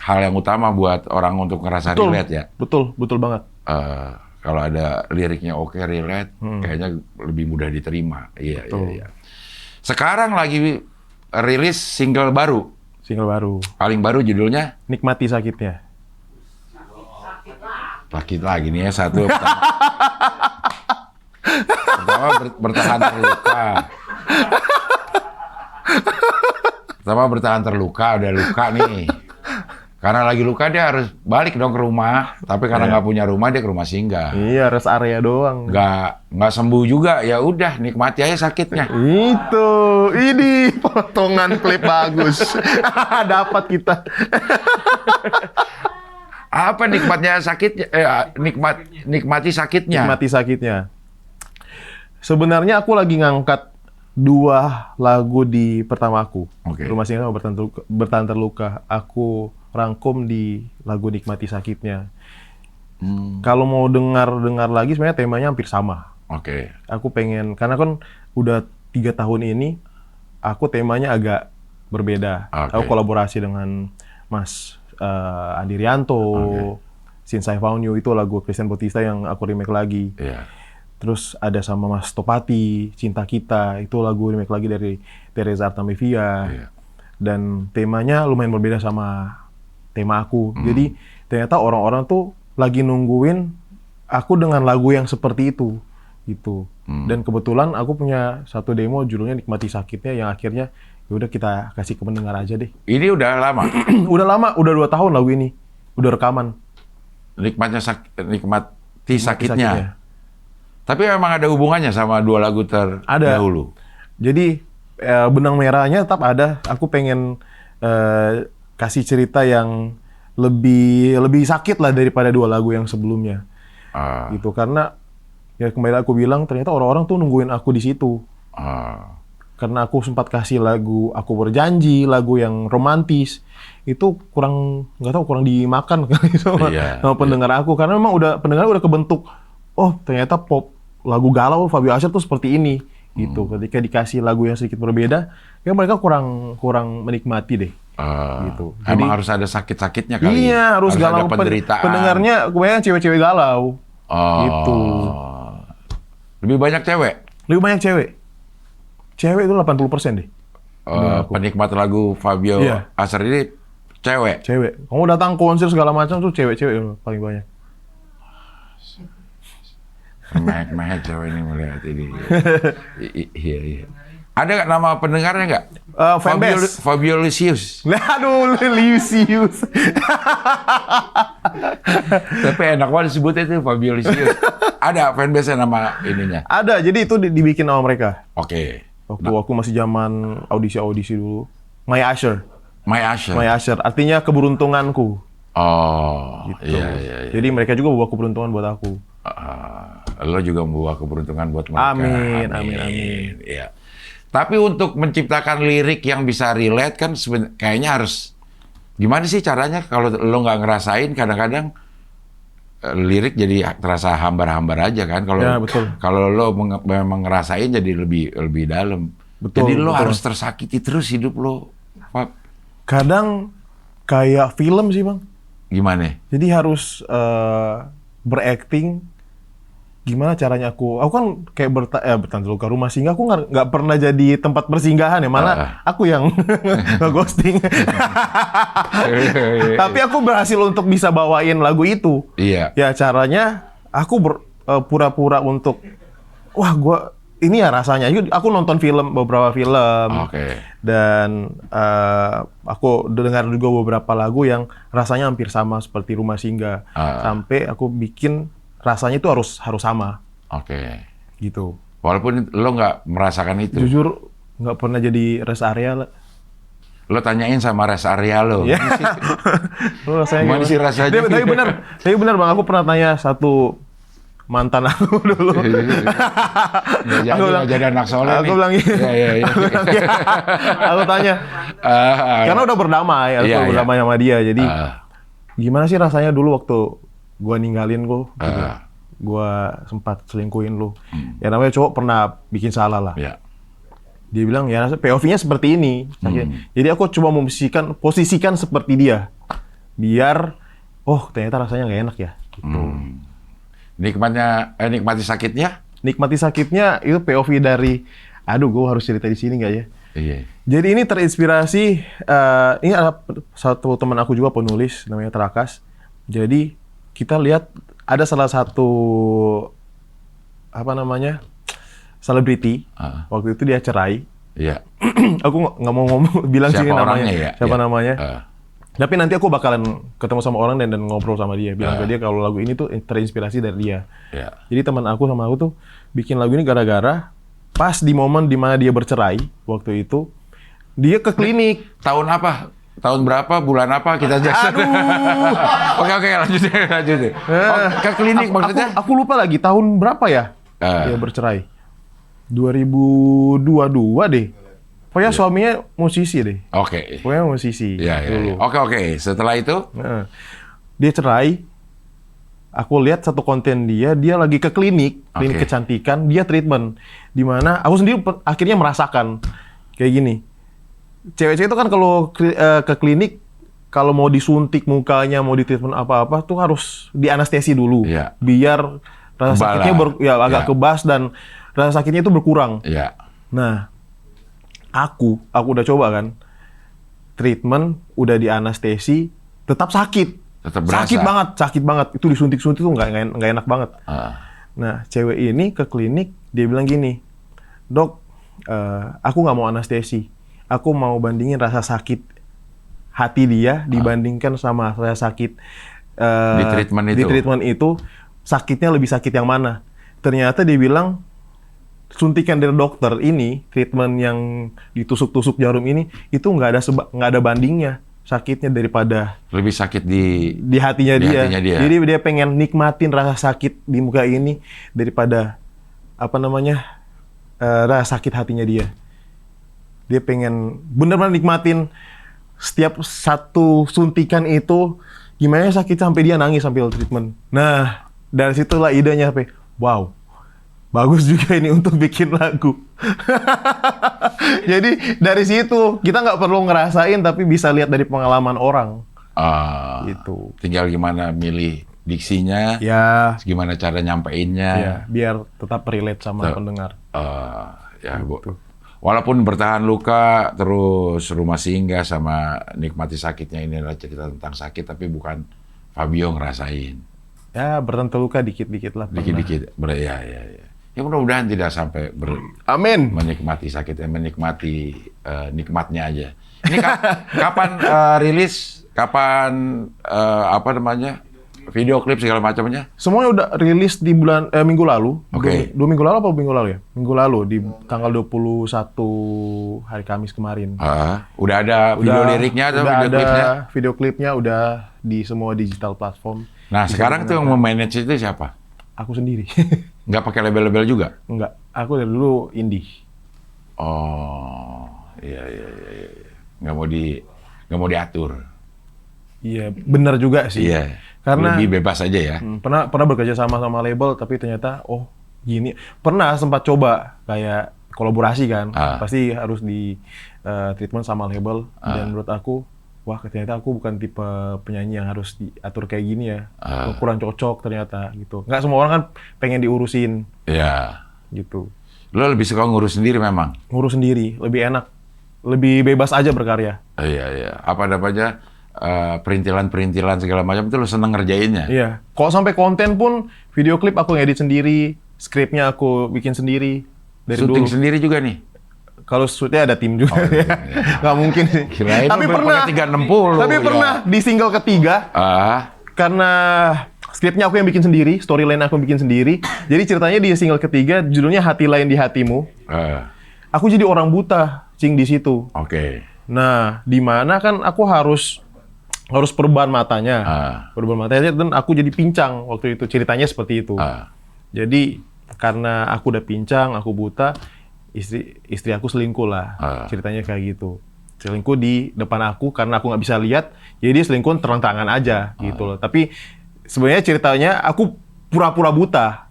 hal yang utama buat orang untuk ngerasa relate ya. Betul banget. Kalau ada liriknya oke, relate, kayaknya lebih mudah diterima. Iya. Sekarang lagi rilis single baru. Single baru. Paling baru judulnya Nikmati Sakitnya. Sakit lagi nih ya satu. Pertama bertahan terluka. Pertama bertahan terluka, udah luka nih. Karena lagi luka dia harus balik dong ke rumah. Tapi karena nggak punya rumah dia ke rumah singgah. Iya, rest area doang. Nggak sembuh juga, ya udah nikmati aja sakitnya. Itu, ini potongan klip bagus. Dapat kita. Apa nikmatnya sakitnya? Nikmati sakitnya. Nikmati sakitnya. Sebenarnya aku lagi ngangkat 2 lagu di pertama aku. Oke. Rumah Singgah Bertahan Terluka. Aku rangkum di lagu Nikmati Sakitnya. Kalau mau dengar lagi sebenarnya temanya hampir sama. Oke. Aku pengen, karena kan udah 3 tahun ini, aku temanya agak berbeda. Oke. Aku kolaborasi dengan Mas Andi Rianto, Since I Found You, itu lagu Christian Bautista yang aku remake lagi. Iya. Terus ada sama Mas Topati, Cinta Kita, itu lagu remake lagi dari Teresa Artamevia. Iya. Dan temanya lumayan berbeda sama tema aku. Jadi ternyata orang-orang tuh lagi nungguin aku dengan lagu yang seperti itu. Gitu. Dan kebetulan aku punya satu demo judulnya Nikmati Sakitnya yang akhirnya yaudah kita kasih ke pendengar aja deh. Ini udah lama. Udah lama, udah 2 tahun lagu ini. Udah rekaman. Nikmati sakitnya. Tapi memang ada hubungannya sama 2 lagu terdahulu. Jadi benang merahnya tetap ada. Aku pengen kasih cerita yang lebih sakit lah daripada 2 lagu yang sebelumnya. Gitu, karena ya kembali aku bilang ternyata orang-orang tuh nungguin aku di situ. Karena aku sempat kasih lagu Aku Berjanji, lagu yang romantis, itu kurang dimakan sama pendengar aku, karena memang pendengar udah kebentuk. Oh, ternyata pop lagu galau Fabio Asher tuh seperti ini gitu. Ketika dikasih lagu yang sedikit berbeda, ya mereka kurang menikmati deh. Gitu. Emang harus ada sakit-sakitnya kali. Iya, harus galau. Ada penderitaan. Pendengarnya kebanyakan cewek-cewek galau. Gitu. Lebih banyak cewek? Lebih banyak cewek. Cewek itu 80% deh. Penikmat lagu Fabio Asher ini cewek? Cewek. Kamu datang konser segala macam tuh cewek-cewek paling banyak. Mehek cewek ini melihat ini. Iya. Ada nggak nama pendengarnya nggak? Fanbase. Fabio Lucius. Aduh, Lucius. Tapi enak banget disebutnya itu Fabio Lucius. Ada fanbase nama ininya? Ada, jadi itu dibikin sama mereka. Oke. Waktu aku masih zaman audisi dulu. My Asher. My Asher. My Asher, artinya keberuntunganku. Oh, Gitu. iya. Jadi mereka juga bawa keberuntungan buat aku. Lo juga membawa keberuntungan buat mereka. Amin. Iya. Tapi untuk menciptakan lirik yang bisa relate kan kayaknya harus gimana sih caranya kalau lo nggak ngerasain kadang-kadang lirik jadi terasa hambar-hambar aja kan kalau Ya, betul. Kalau lo memang ngerasain jadi lebih dalam. Betul, Jadi lo betul. harus tersakiti terus hidup lo. Pak. Kadang kayak film sih, Bang. Gimana? Jadi harus berakting. Gimana caranya aku kan kayak bertahan terluka Rumah Singgah, aku nggak pernah jadi tempat persinggahan ya, malah aku yang nge-ghosting. Tapi aku berhasil untuk bisa bawain lagu itu. Iya. Ya caranya aku pura-pura untuk ini ya rasanya. Aku nonton beberapa film. Oke. Dan aku dengar juga beberapa lagu yang rasanya hampir sama seperti Rumah Singgah. Sampai aku bikin rasanya itu harus sama. Oke. Gitu. Walaupun lo nggak merasakan itu. Jujur nggak pernah jadi rest area. Lo tanyain sama rest area lo. Iya. Lo rasanya Gimana sih rasanya? Tapi benar Bang, aku pernah tanya satu mantan aku dulu. Nggak jadi anak soleh nih. Aku bilang Iya. Aku tanya. Karena udah berdamai, aku berdamai sama dia. Jadi gimana sih rasanya dulu waktu gua ninggalin lo, gua sempat selingkuhin lo. Ya namanya cowok pernah bikin salah lah. Iya. Dia bilang ya POV-nya seperti ini. Jadi aku coba posisikan seperti dia. Biar ternyata rasanya nggak enak ya. Gitu. Nikmati sakitnya? Nikmati sakitnya itu POV dari aduh gue harus cerita di sini nggak ya? Iya. Jadi ini terinspirasi, ini ada satu teman aku juga penulis, namanya Terakas. Jadi kita lihat ada salah satu, apa namanya, selebriti, waktu itu dia cerai. Iya. Aku nggak mau ngomong, bilang sini namanya, siapa namanya. Tapi nanti aku bakalan ketemu sama orang dan ngobrol sama dia, bilang ke dia kalau lagu ini tuh terinspirasi dari dia. Jadi teman aku sama aku tuh bikin lagu ini gara-gara pas di momen dimana dia bercerai waktu itu, dia ke klinik. Tahun apa? Tahun berapa? Bulan apa? Kita aja. Oke, lanjut. Ke klinik maksudnya? Aku lupa lagi tahun berapa ya dia bercerai. 2022 deh. Pokoknya suaminya musisi deh. Oke. Pokoknya musisi. Iya. Oke. Setelah itu? Dia cerai. Aku lihat satu konten dia lagi ke klinik kecantikan, dia treatment. Di mana aku sendiri akhirnya merasakan kayak gini. Cewek-cewek itu kan kalau ke klinik, kalau mau disuntik mukanya, mau di treatment apa-apa tuh harus dianestesi dulu. Biar rasa sakitnya agak kebas dan rasa sakitnya itu berkurang. Nah, aku udah coba kan, treatment udah dianestesi, tetap sakit. Tetap berasa. Sakit banget. Itu disuntik-suntik tuh nggak enak banget. Nah, cewek ini ke klinik, dia bilang gini, dok, aku nggak mau anestesi. Aku mau bandingin rasa sakit hati dia dibandingkan sama rasa sakit di treatment itu, sakitnya lebih sakit yang mana? Ternyata dia bilang, suntikan dari dokter ini, treatment yang ditusuk-tusuk jarum ini, itu nggak ada bandingnya. Sakitnya daripada lebih sakit di hatinya dia. Jadi dia pengen nikmatin rasa sakit di muka ini daripada rasa sakit hatinya dia. Dia pengen benar-benar nikmatin setiap satu suntikan itu, gimana sakit sampai dia nangis sambil treatment. Nah, dari situlah idenya sampai wow. Bagus juga ini untuk bikin lagu. Jadi dari situ kita nggak perlu ngerasain, tapi bisa lihat dari pengalaman orang. Gitu. Tinggal gimana milih diksinya, gimana cara nyampeinnya, biar tetap relate sama pendengar. Bu. Walaupun bertahan luka, terus rumah singgah sama nikmati sakitnya, ini adalah cerita tentang sakit, tapi bukan Fabio ngerasain. Ya bertentu luka dikit-dikit lah. Dikit-dikit, ya mudah-mudahan tidak sampai Amin. Menikmati sakitnya, menikmati nikmatnya aja. Ini kapan rilis? Kapan video klip segala macamnya? Semuanya udah rilis di minggu lalu. Oke. 2 minggu lalu apa minggu lalu ya? Minggu lalu di tanggal 21 hari Kamis kemarin. Udah ada video liriknya atau video klipnya? Video klipnya udah di semua digital platform. Nah, sekarang tuh yang memanage itu siapa? Aku sendiri. Nggak pakai label-label juga? Nggak. Aku dari dulu indie. Oh, iya. Nggak mau diatur. Iya, benar juga sih. Iya. Karena lebih bebas aja ya. Pernah bekerja sama label, tapi ternyata gini. Pernah sempat coba kayak kolaborasi kan. Pasti harus di treatment sama label. Dan menurut aku, ternyata aku bukan tipe penyanyi yang harus diatur kayak gini ya. Kurang cocok ternyata gitu. Nggak semua orang kan pengen diurusin. Iya. Gitu. Lo lebih suka ngurus sendiri memang? Ngurus sendiri, lebih enak. Lebih bebas aja berkarya. Iya. Apa namanya, perintilan segala macam itu lo seneng ngerjainnya? Iya. Kalau sampai konten pun, video klip aku ngedit sendiri, skripnya aku bikin sendiri. Dari Syuting dulu. sendiri juga nih? Kalau shootnya ada tim juga. Nggak mungkin sih. Tapi pernah 360. Tapi pernah di single ketiga. Karena skripnya aku yang bikin sendiri, storyline aku yang bikin sendiri. Jadi ceritanya di single ketiga judulnya Hati Lain di Hatimu. Aku jadi orang buta, Cing, di situ. Oke. Nah, di mana kan aku harus perban matanya. Perban matanya dan aku jadi pincang waktu itu. Ceritanya seperti itu. Jadi karena aku udah pincang, aku buta, istri aku selingkuh lah. Ceritanya kayak gitu. Selingkuh di depan aku karena aku nggak bisa lihat. Jadi dia selingkuh terang-terangan aja gitu loh. Tapi sebenarnya ceritanya aku pura-pura buta.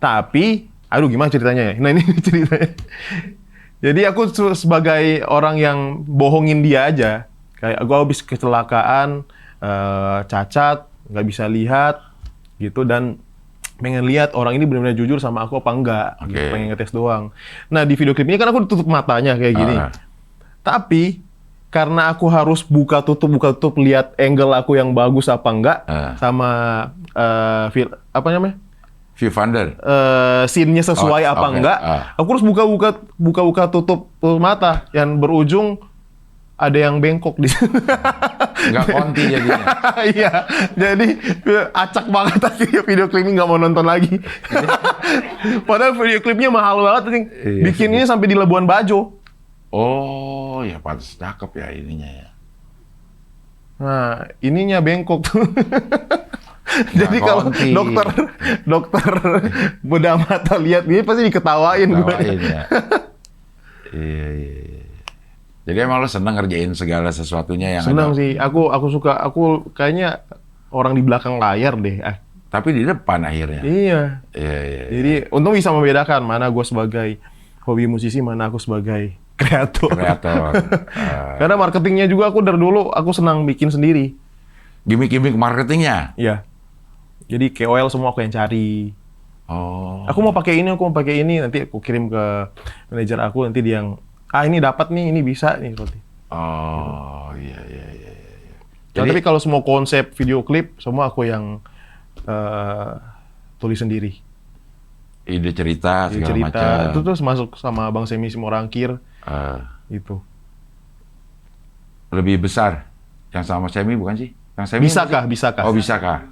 Tapi, aduh gimana ceritanya ya? Nah ini ceritanya. Jadi aku sebagai orang yang bohongin dia aja. Kayak aku habis kecelakaan, cacat, nggak bisa lihat gitu, dan pengen lihat orang ini benar-benar jujur sama aku apa enggak. Oke. Gitu, pengen ngetes doang. Nah di video klip ini kan aku tutup matanya kayak gini. Tapi karena aku harus buka tutup lihat angle aku yang bagus apa enggak sama apa namanya? Viewfinder. Scene-nya sesuai apa enggak. Aku harus buka tutup mata yang berujung ada yang bengkok di sana. Nggak konti jadinya. Iya, jadi acak banget tadi video klipnya, nggak mau nonton lagi. Padahal video klipnya mahal banget, nih. Iya, Bikinnya sampai di Labuan Bajo. Oh, ya pantas cakep ya ininya ya. Nah, ininya bengkok tuh. Jadi kalau konti. dokter bedah mata lihat dia pasti diketawain gue. Tawain ya. Iya. Jadi emang lo seneng ngerjain segala sesuatunya yang Senang ada. sih, aku suka, aku kayaknya orang di belakang layar deh. Tapi di depan akhirnya. Iya. Iya. Jadi untung bisa membedakan mana gue sebagai hobi musisi, mana aku sebagai kreator. Karena marketingnya juga aku dari dulu aku senang bikin sendiri. Gimik-gimik marketingnya. Iya. Jadi KOL semua aku yang cari. Oh. Aku mau pakai ini, nanti aku kirim ke manajer aku, nanti dia yang ini dapat nih, ini bisa nih seperti. Oh, iya. Jadi, tapi kalau semua konsep video klip semua aku yang tulis sendiri. Ide cerita segala Cerita macam. itu terus masuk sama Bang Semi Simorangkir. Itu. Lebih besar yang sama Semi bukan sih? Yang Semi Bisakah? Oh, bisakah?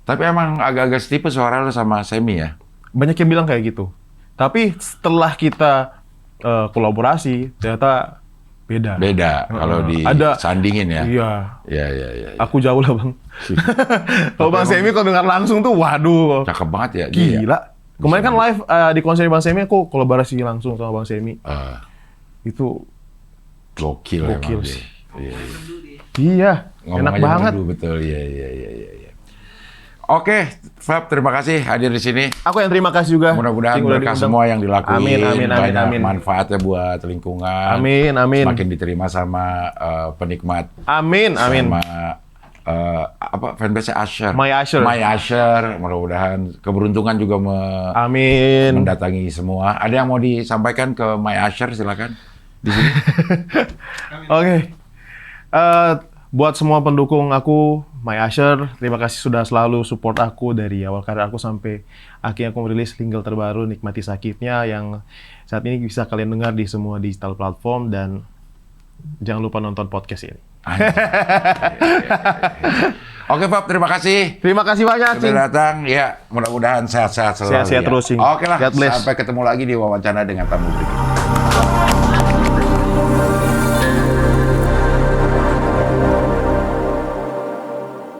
Tapi emang agak-agak setipes suara lo sama Semi ya? Banyak yang bilang kayak gitu. Tapi setelah kita kolaborasi, ternyata beda. Beda kalau disandingin ya? Iya. Iya. Aku jauh lah, Bang. Kalau Bang Semi kalau dengar langsung tuh, waduh. Cakep banget ya. Gila. Kemarin kan live di konser Bang Semi, aku kolaborasi langsung sama Bang Semi. Itu gokil emang sih. Iya. Iya, enak banget. Betul, iya. Oke, Fab, terima kasih hadir di sini. Aku yang terima kasih juga. Mudah-mudahan berkah semua yang dilakuin. Amin. Manfaatnya buat lingkungan. Amin. Semakin diterima sama penikmat. Amin. Sama fanbase Asher. My Asher. Mudah-mudahan keberuntungan juga Amin. mendatangi semua. Ada yang mau disampaikan ke My Asher, silakan di sini. Oke. Buat semua pendukung aku, My Asher, terima kasih sudah selalu support aku dari awal karir aku sampai akhirnya aku merilis single terbaru Nikmati Sakitnya yang saat ini bisa kalian dengar di semua digital platform, dan jangan lupa nonton podcast ini. Oke, Fab, terima kasih. Terima kasih banyak, Cing. Sudah datang. Ya, mudah-mudahan sehat-sehat selalu. Sehat-sehat terus, Cing. Oke lah, God bless. sampai ketemu lagi di wawancara dengan tamu berikutnya.